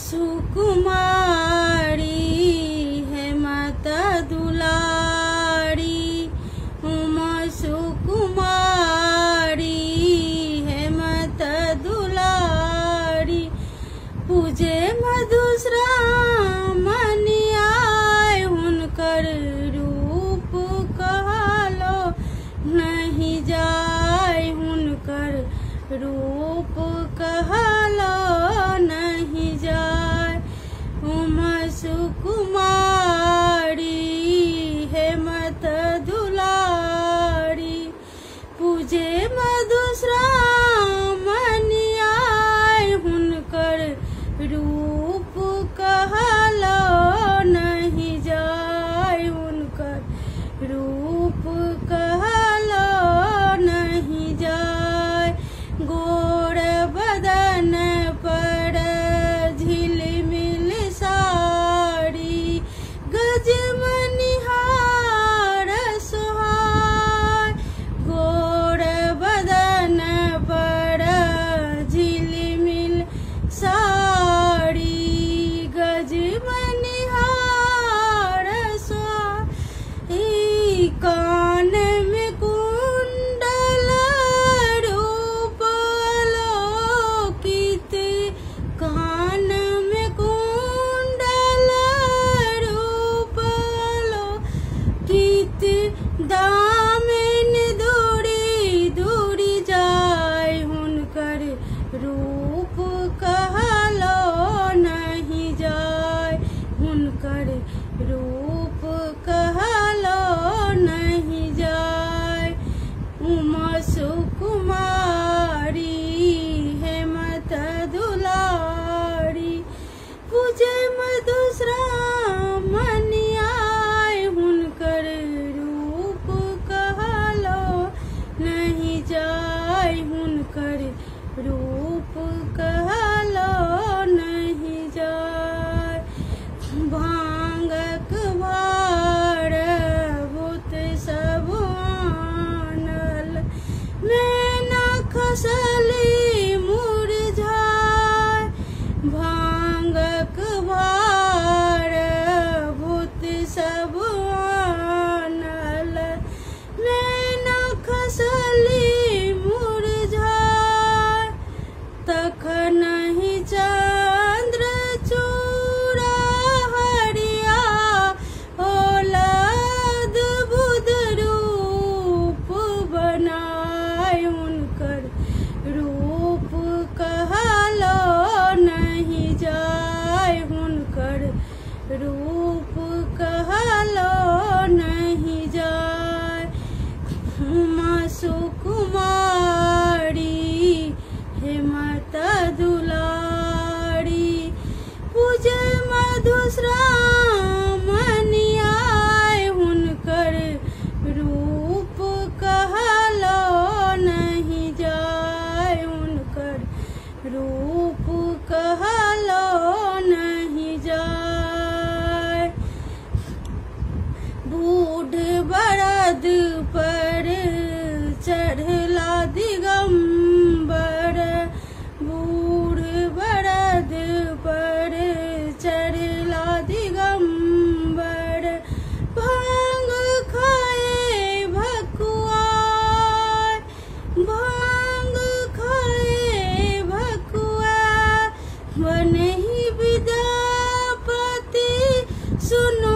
सुकुमारी है माता दुलारी, उमा सुकुमारी है माता दुलारी। पूजे मधुश्रामणि आए हुनकर रूप कहलो नहीं जाय, हुनकर रूप कहलो नहीं जाय। उमा सुकुमारी है माता दुलारी, पूजे मधुश्रामणि आए हुनकर रूप कहलो नहीं जाय, हुनकर रूप कहलो नहीं जाय। गोर बदन पर झिलमिल साड़ी, गजमनि हार सोहाय। गोर बदन पर झिलमिल साड़ी, गजमनि हार सोहाय। कान में कुंडल रूप लोकित, कान में कुंडल रूप लोकित। दामिन दूरी दूरी जाय, हुनकर रूप कहलो नहीं जाय, हुनकर रूप कहलो नहीं जाय। उमा सुकुमारी है माता दुलारी, पूजे मधुश्रामणि आए हुनकर रूप कहलो नहीं जाय, हुनकर रूप कहलो नहीं जाय। भांगक भार भूत सब आनल, मैना खसली मुरझाय। भांगक भार भूत सब आनल, मैना खसली मुरझाय। तखन ही चंद्र चूड़ा हरिया ओलद बुध रूप बनाय, हुनकर रूप कहलो नहीं जाय, हुनकर रूप कहलो नहीं जाय। उमा सुकुमारी है माता दुलारी, पूजे मधुश्रामणि आए हुनकर रूप कहलो नहीं जाय, हुनकर रूप कहलो नहीं जाय। बूढ़ बरद पर चढ़ला दिगंबर, बूढ़ बरद पर चढ़ला दिगंबर। भांग खाए भकुआय, भांग खाए भकुआय। बनहि विद्यापति सुनो